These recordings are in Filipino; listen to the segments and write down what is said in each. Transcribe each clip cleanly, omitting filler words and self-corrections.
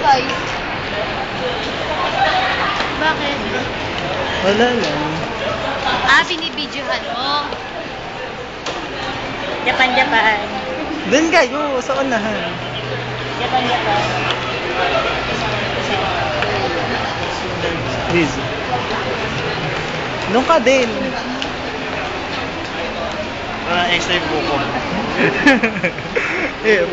guys. Bakit? Wala lang. Ah, binibidyohan mo. Japan, Japan. Doon kayo, sa unahan. Japan, Japan. Busy. Doon ka din. Extra yung buko. Eh,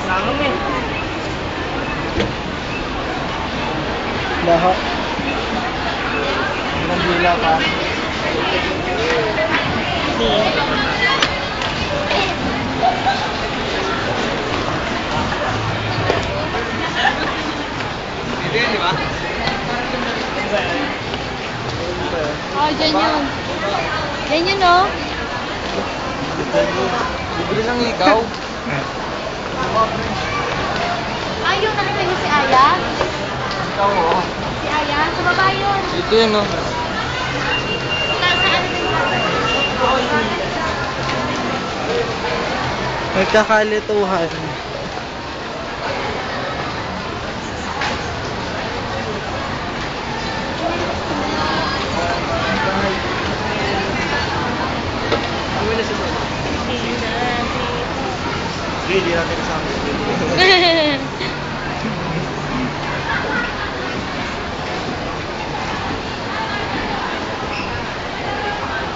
Langam eh. Lahat. Ilang bila ka? Hindi yan, di ba? Oh, dyan yun. Dyan yun, no? Bibili lang ikaw. Ah, yung nakita niyo si Aya? Ikaw, oo. Si Aya? Sa baba yun. Ito yun, no? Saan din Nagkakalituhan. Hindi natin kasama.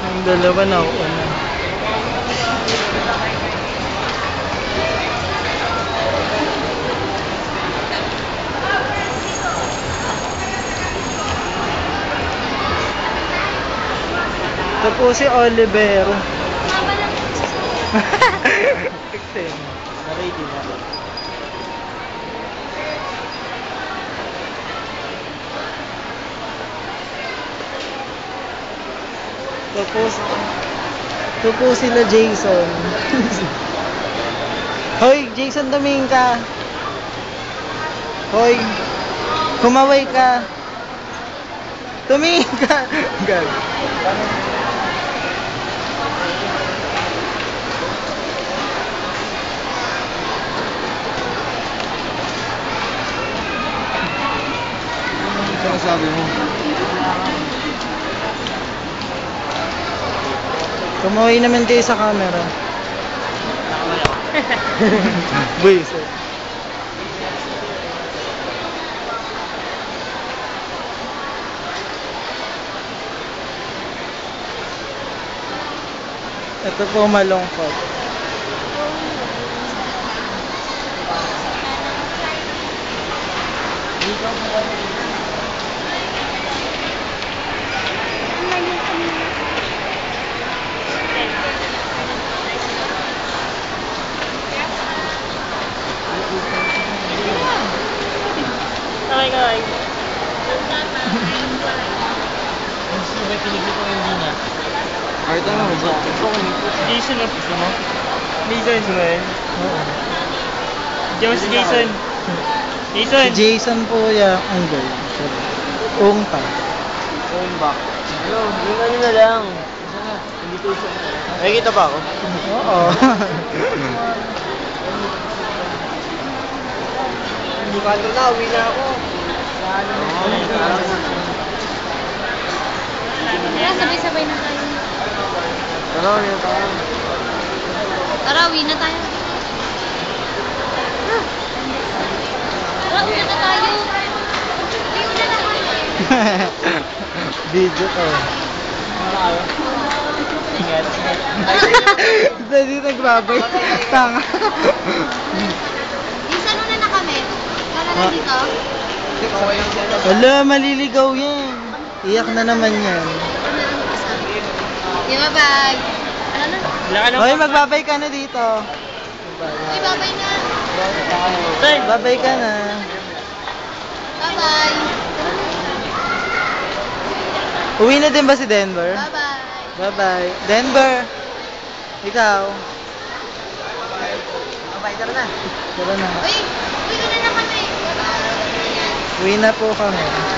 Ang dalawa na ako na. Ito po si Olivero. Tiktin. Na-ready na. Ito po sila Jason. Hoy, Jason, tumingin ka. Hoy, kumaway ka. Tumingin ka. Gag. Ano sabi mo? Kumaway naman kayo sa camera. Buisit. Ito po malungkot. Okay, guys. May pinigil ko hindi na. Kahit ano, Jason na gusto mo? Jason mo eh. Oo. Si Jason. Si Jason po yan. Ang girl. Ungta. Back. Ano, yung ano na lang. Hindi ko isa. Nakikita ba ako? Oo. Hindi ka na, uwi na ako. Tara, sabay-sabay na tayo. Ano, yun tayo. Tara, uwi na tayo. Tara, uwi na tayo. Uwi na tayo. Video to. Ingat. Hindi nagbabay. Tanga. Isa na na kami. Tara na dito. Wala, maliligaw yan. Iyak na naman yan. Okay, bye-bye. Ano na? Hoy, magbabay ka na dito. Uy, bye-bye na. Babay ka na. Bye-bye. Uwi na din ba si Denver? Bye-bye. Bye-bye. Denver! Ikaw? Fighter na. Tara na. Uy, uwi na kami. Uwi na po kami.